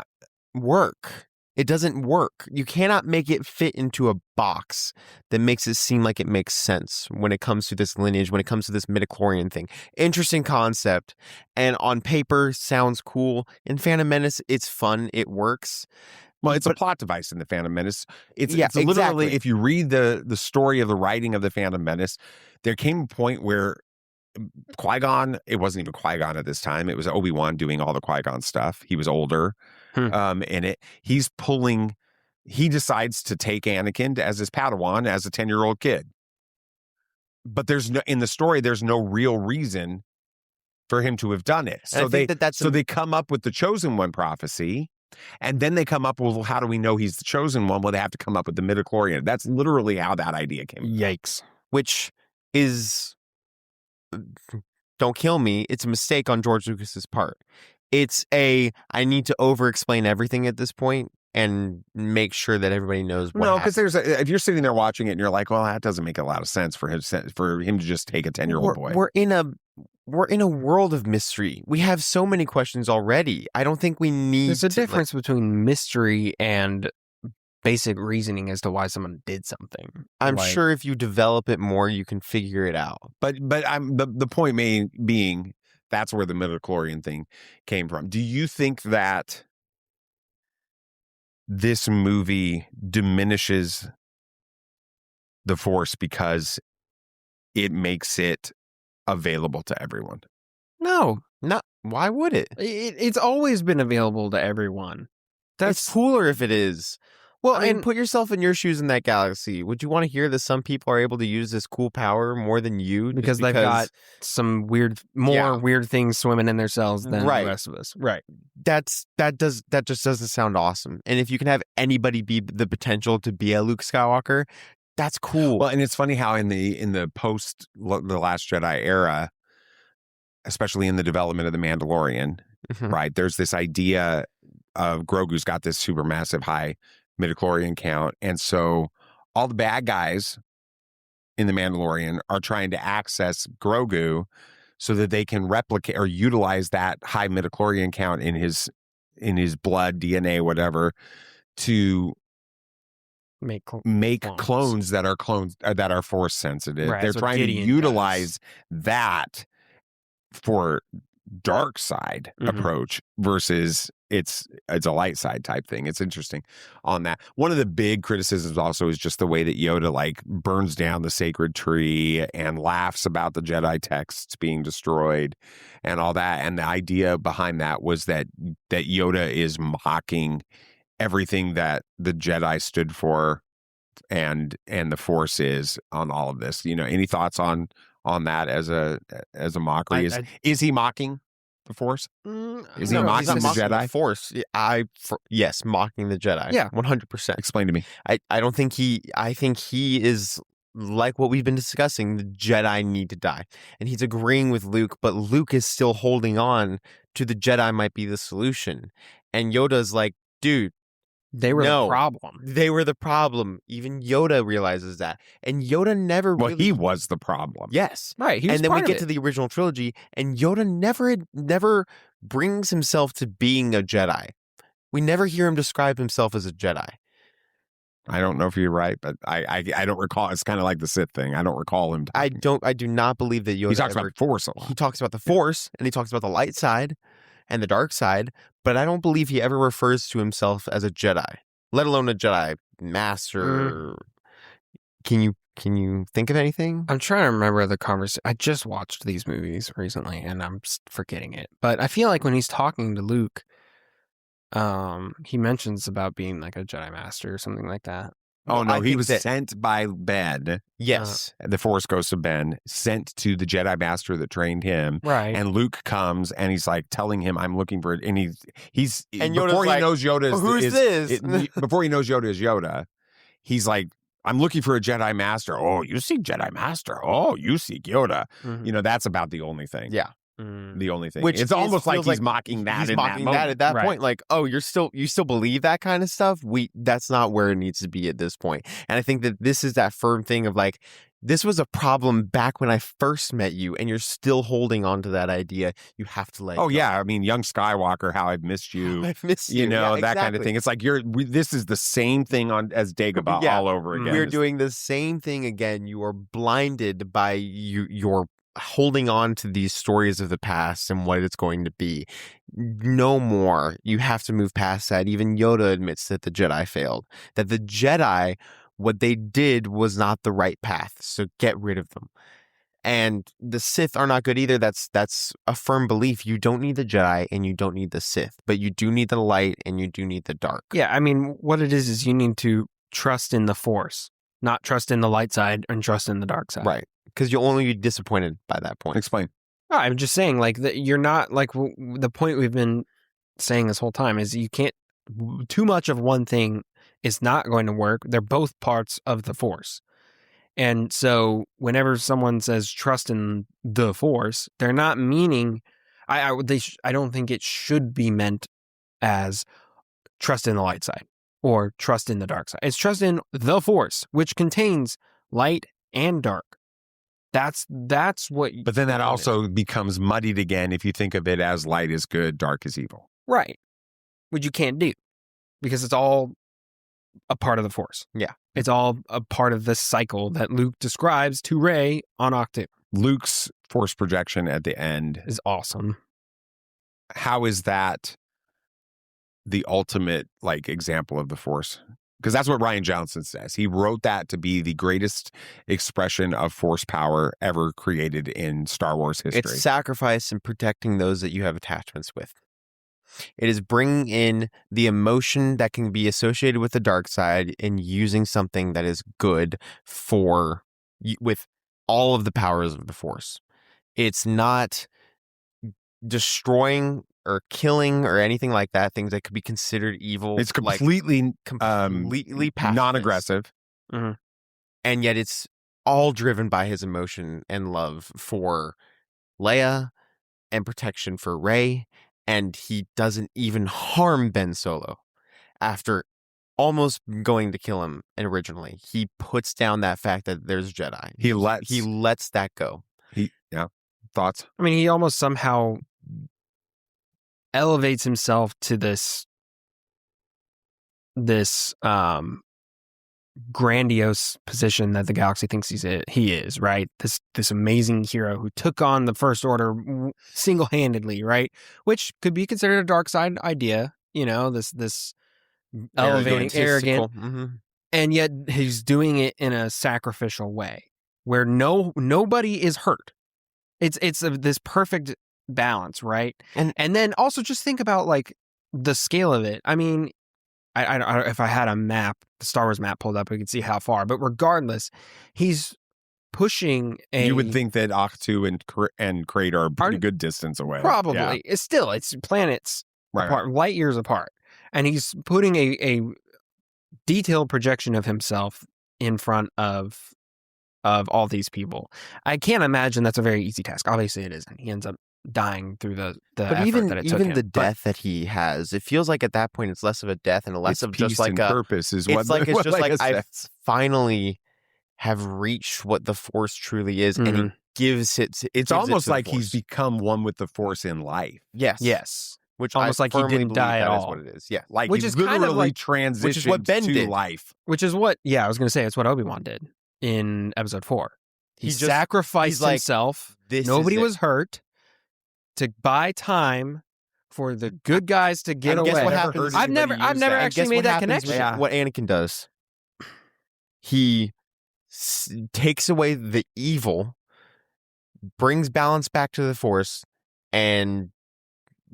work. It doesn't work. You cannot make it fit into a box that makes it seem like it makes sense when it comes to this lineage, when it comes to this midichlorian thing. Interesting concept. And on paper, sounds cool. In Phantom Menace, it's fun. It works.
Well, it's a plot device in the Phantom Menace. It's
exactly.
Literally, if you read the story of the writing of the Phantom Menace, there came a point where Qui-Gon, it wasn't even Qui-Gon at this time. It was Obi-Wan doing all the Qui-Gon stuff. He was older in it. He decides to take Anakin as his Padawan as a 10-year-old kid. But in the story, there's no real reason for him to have done it. So they come up with the Chosen One prophecy, and then they come up with, well, how do we know he's the Chosen One? Well, they have to come up with the midichlorian. That's literally how that idea came.
Yikes.
Which is... Don't kill me. It's a mistake on George Lucas's part. I need to over-explain everything at this point and make sure that everybody knows what happened.
Because if you're sitting there watching it and you're like, well, that doesn't make a lot of sense for him to just take a 10-year-old boy.
We're in a world of mystery. We have so many questions already. I don't think we need.
There's a difference between mystery and basic reasoning as to why someone did something.
I'm sure if you develop it more, you can figure it out.
But the point being that's where the midichlorian thing came from. Do you think that this movie diminishes the Force because it makes it available to everyone?
No.
Not. Why would it?
It's always been available to everyone.
It's cooler if it is. Well, and put yourself in your shoes in that galaxy. Would you want to hear that some people are able to use this cool power more than you?
Because they've got some weird things swimming in their cells than the rest of us. Right.
that just doesn't sound awesome. And if you can have anybody be the potential to be a Luke Skywalker, that's cool.
Well, and it's funny how in the post the Last Jedi era, especially in the development of the Mandalorian, right? There's this idea of Grogu's got this super massive high midichlorian count, and so all the bad guys in the Mandalorian are trying to access Grogu so that they can replicate or utilize that high midichlorian count in his blood, DNA, whatever, to make clones that are force sensitive.
Right,
they're trying to utilize that for dark side approach versus it's a light side type thing. It's interesting on that. One of the big criticisms also is just the way that Yoda like burns down the sacred tree and laughs about the Jedi texts being destroyed and all that. And the idea behind that was that Yoda is mocking everything that the Jedi stood for and the Force is on all of this. You know, any thoughts on that as a mockery? Is he mocking the Force? Is he mocking the Jedi?
The Force? Yes, mocking the Jedi.
Yeah,
100%.
Explain to me.
I don't think I think he is like what we've been discussing. The Jedi need to die, and he's agreeing with Luke, but Luke is still holding on to the Jedi might be the solution, and Yoda's like, dude.
They were the problem.
They were the problem. Even Yoda realizes that. And Yoda never
he was the problem.
Yes.
Right.
And then we get to the original trilogy, and Yoda never brings himself to being a Jedi. We never hear him describe himself as a Jedi.
I don't know if you're right, but I don't recall. It's kind of like the Sith thing. I don't recall him.
I do not believe that Yoda.
He talks about the Force a lot.
He talks about the Force, and he talks about the light side and the dark side, but I don't believe he ever refers to himself as a Jedi, let alone a Jedi master. Can you think of anything?
I'm trying to remember the conversation. I just watched these movies recently, and I'm forgetting it. But I feel like when he's talking to Luke, he mentions about being like a Jedi master or something like that.
Oh, no, he was sent by Ben.
Yes.
The Force goes to Ben, sent to the Jedi Master that trained him.
Right.
And Luke comes and he's like telling him, I'm looking for it. And he's
and
before he knows Yoda is,
who's this?
Before he knows Yoda is Yoda, he's like, I'm looking for a Jedi Master. Oh, you seek Jedi Master. Oh, you seek Yoda. You know, that's about the only thing.
Yeah.
The only thing.
Which
it's almost like he's mocking that.
He's mocking that at that point. Like, oh, you still believe that kind of stuff? That's not where it needs to be at this point. And I think that this is that firm thing of like, this was a problem back when I first met you, and you're still holding on to that idea. You have to let.
Oh yeah, I mean, young Skywalker, how I've missed you.
I've missed you.
You know, that kind of thing. It's like this is the same thing as Dagobah all over again.
We're doing the same thing again. You are blinded by your holding on to these stories of the past and what it's going to be. No more. You have to move past that. Even Yoda admits that the Jedi failed. That the Jedi, what they did was not the right path. So get rid of them. And the Sith are not good either. That's a firm belief. You don't need the Jedi and you don't need the Sith, but you do need the light and you do need the dark.
Yeah, I mean, what it is you need to trust in the Force, not trust in the light side and trust in the dark side.
Right. Because you'll only be disappointed by that point.
Explain.
Oh, I'm just saying, like, you're not, like, the point we've been saying this whole time is you can't, too much of one thing is not going to work. They're both parts of the Force. And so whenever someone says trust in the Force, they're not meaning, I don't think it should be meant as trust in the light side or trust in the dark side. It's trust in the Force, which contains light and dark. That's what.
But then that also becomes muddied again if you think of it as light is good, dark is evil.
Right. Which you can't do because it's all a part of the Force.
Yeah.
It's all a part of this cycle that Luke describes to Rey on Octave.
Luke's Force projection at the end
is awesome.
How is that the ultimate example of the Force? Because that's what Rian Johnson says. He wrote that to be the greatest expression of Force power ever created in Star Wars history.
It's sacrifice and protecting those that you have attachments with. It is bringing in the emotion that can be associated with the dark side and using something that is good with all of the powers of the Force. It's not destroying or killing or anything like that, things that could be considered evil.
It's completely
pacifist.
non-aggressive.
Mm-hmm.
And yet it's all driven by his emotion and love for Leia and protection for Rey. And he doesn't even harm Ben Solo after almost going to kill him originally. He puts down that fact that there's Jedi. He lets that go.
Thoughts?
I mean, he almost somehow elevates himself to this grandiose position that the galaxy thinks he is, right? This amazing hero who took on the First Order single-handedly, right? Which could be considered a dark side idea, this elevating, arrogant, and yet he's doing it in a sacrificial way where nobody is hurt. It's this perfect balance, right? And then also just think about like the scale of it. I mean, I if I had a map, the Star Wars map pulled up, we could see how far. But regardless, he's pushing a.
You would think that Ahch-To and Crate are a pretty good distance away.
Probably.
Yeah.
It's planets apart, light years apart. And he's putting a detailed projection of himself in front of all these people. I can't imagine that's a very easy task. Obviously it isn't. He ends up dying through the
but
effort
even
that it took him.
the death that he has, it feels like at that point it's less of a death and less of just like a
purpose is
it's
what
like it's just like I
says.
finally have reached what the Force truly is, and he gives it.
It's almost like he's become one with the Force in life.
Yes.
Which
almost
I
like he
firmly
didn't
believe
die at
that is
all.
what it is. Yeah,
Like
Which
he
is kind of
literally
like-
transitioned
which is what Ben
to
did.
life.
Which is what, I was going to say, it's what Obi-Wan did in Episode 4. He
just-
sacrificed
he's like,
himself.
this
Nobody
is it.
was hurt to buy time for the good guys to get
And
away.
guess what
Never
happens?
heard
I've never
anybody use
actually
that.
Guess
made
what
that
happens
connection.
with
Yeah.
What Anakin does, he takes away the evil, brings balance back to the Force, and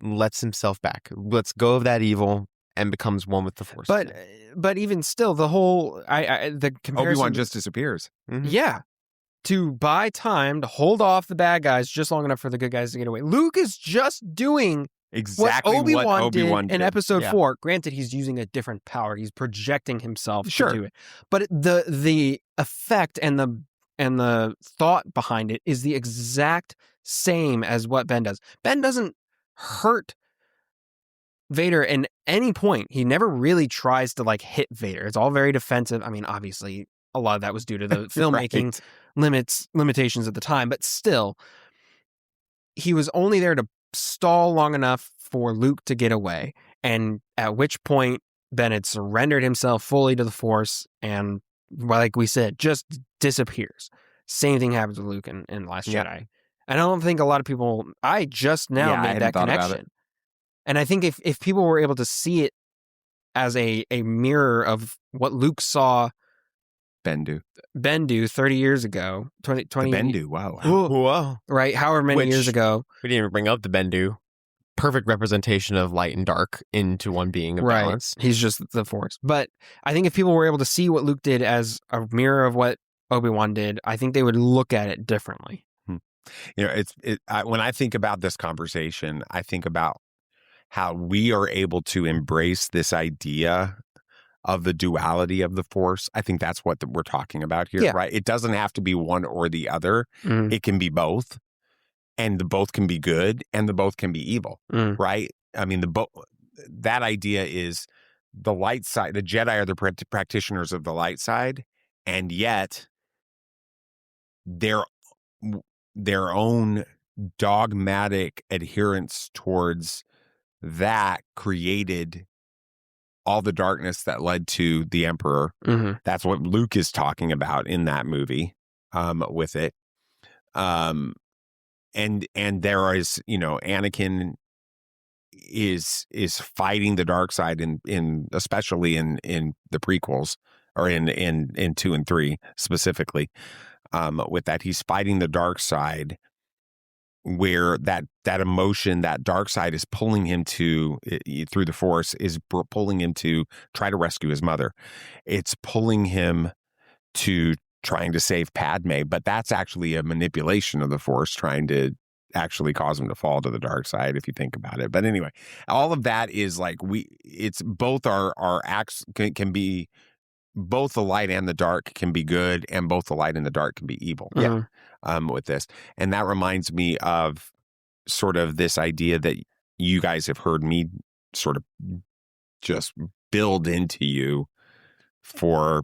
lets himself back. Lets go of that evil and becomes one with the Force.
But even still, the whole the comparison.
Obi-Wan just disappears.
Yeah. To buy time to hold off the bad guys just long enough for the good guys to get away. Luke is just doing
Exactly
what Obi-Wan
Obi-Wan
did in
did.
Episode
Yeah.
4. Granted, he's using a different power. He's projecting himself
Sure.
to do it. But the effect and the thought behind it is the exact same as what Ben does. Ben doesn't hurt Vader in any point. He never really tries to like hit Vader. It's all very defensive. I mean, obviously, a lot of that was due to the filmmaking limitations at the time, but still, he was only there to stall long enough for Luke to get away, and at which point Ben had surrendered himself fully to the Force, and like we said, just disappears. Same thing happens with Luke in Last Jedi. And I don't think a lot of people. I just now
I
made
hadn't
that
thought about it.
connection, and I think if people were able to see it as a mirror of what Luke saw
Bendu.
Ben do 30 years ago, 20
Bendu. Wow.
Whoa.
right? However many
Which-
years ago,
We didn't even bring up the Bendu. Perfect representation of light and dark into one being of
right?
balance.
He's just the Force. But I think if people were able to see what Luke did as a mirror of what Obi-Wan did, I think they would look at it differently.
When I think about this conversation, I think about how we are able to embrace this idea of the duality of the Force. I think that's what we're talking about here,
Yeah.
right? It doesn't have to be one or the other.
Mm.
It can be both, and the both can be good, and the both can be evil,
Mm.
right? I mean, that idea is the light side. The Jedi are the practitioners of the light side, and yet their own dogmatic adherence towards that created all the darkness that led to the Emperor.
Mhm.
That's what Luke is talking about in that movie, with it. And there is, Anakin is fighting the dark side in especially in the prequels, or in 2 and 3 specifically. With that, he's fighting the dark side, where that emotion, that dark side, is pulling him to, through the Force, is pulling him to try to rescue his mother. It's pulling him to trying to save Padme, but that's actually a manipulation of the Force, trying to actually cause him to fall to the dark side if you think about it. But anyway, all of that is like it's both our acts can be, both the light and the dark can be good, and both the light and the dark can be evil.
Mhm.
With this. And that reminds me of sort of this idea that you guys have heard me sort of just build into you for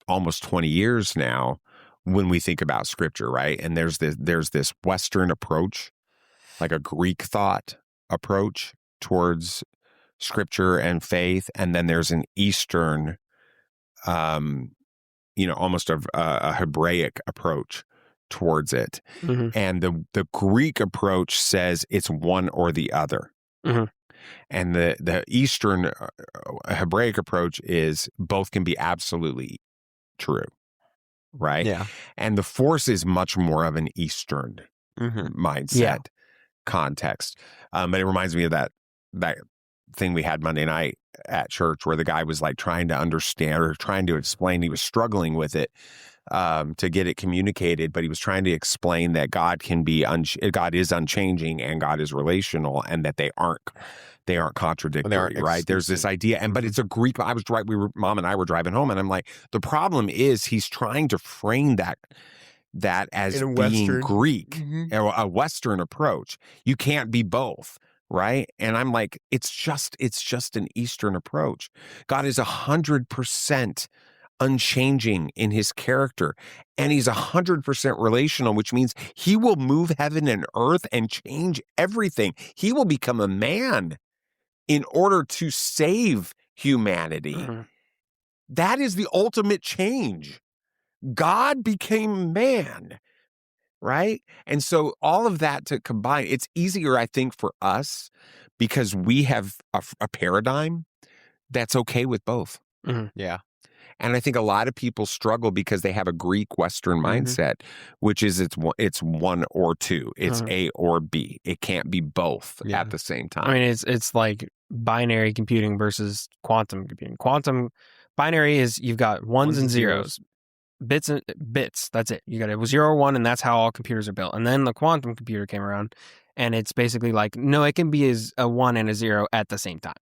almost 20 years now when we think about scripture, right? And there's this Western approach, like a Greek thought approach towards scripture and faith, and then there's an Eastern almost a Hebraic approach towards it.
Mhm.
And the Greek approach says it's one or the other.
Mhm.
And the Eastern Hebraic approach is both can be absolutely true, right?
Yeah.
And the Force is much more of an Eastern mindset context. But it reminds me of that thing we had Monday night at church where the guy was like trying to understand or trying to explain. He was struggling with it to get it communicated, but he was trying to explain that God can be God is unchanging and God is relational, and that they aren't contradictory, right? There's this idea, but it's a Greek. Mom and I were driving home, and I'm like, the problem is he's trying to frame that as being
Western.
Greek, a Western approach. You can't be both. Right. And I'm like, it's just an Eastern approach. God is 100% unchanging in his character, and he's 100% relational, which means he will move heaven and earth and change everything. He will become a man in order to save humanity.
Mm-hmm.
That is the ultimate change. God became man. Right. And so all of that to combine, it's easier, I think, for us because we have a paradigm that's okay with both.
Mm-hmm.
Yeah.
And I think a lot of people struggle because they have a Greek Western mindset, which is it's one or two. It's A or B. It can't be both at the same time.
I mean, it's like binary computing versus quantum computing. Quantum binary is you've got ones and zeros. Bits, that's it. You got a 0 or 1, and that's how all computers are built. And then the quantum computer came around, and it's basically like, no, it can be a 1 and a 0 at the same time.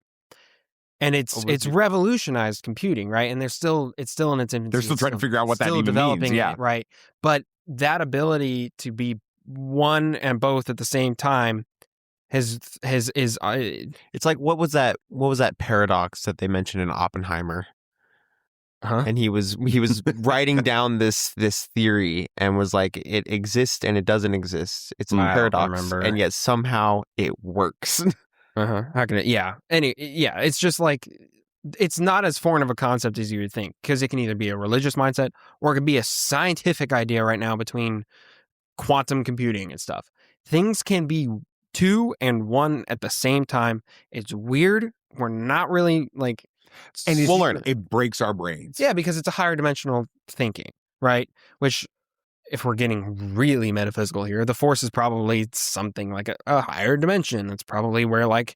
And it's revolutionized computing, right? And it's still in its infancy.
They're still trying to figure out what that even
developing
means. Yeah.
It, right. But that ability to be one and both at the same time is
it's like what was that paradox that they mentioned in Oppenheimer? And he was writing down this theory and was like, it exists and it doesn't exist. It's a paradox, and yet somehow it works.
How can it? Yeah. It's just like, it's not as foreign of a concept as you would think, because it can either be a religious mindset or it could be a scientific idea right now between quantum computing and stuff. Things can be 2 and 1 at the same time. It's weird. We're not really like...
And we'll learn. It breaks our brains.
Yeah, because it's a higher dimensional thinking, right? Which, if we're getting really metaphysical here, the Force is probably something like a higher dimension. That's probably where like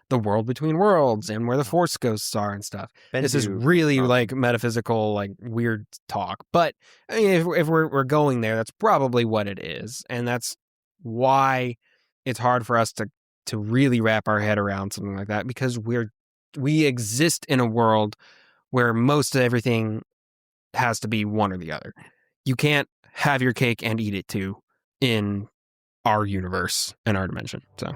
the world between worlds and where the Force ghosts are and stuff. This is really like metaphysical, like weird talk. But I mean, if we're going there, that's probably what it is, and that's why it's hard for us to really wrap our head around something like that, because we exist in a world where most of everything has to be one or the other. You can't have your cake and eat it too in our universe and our dimension. So.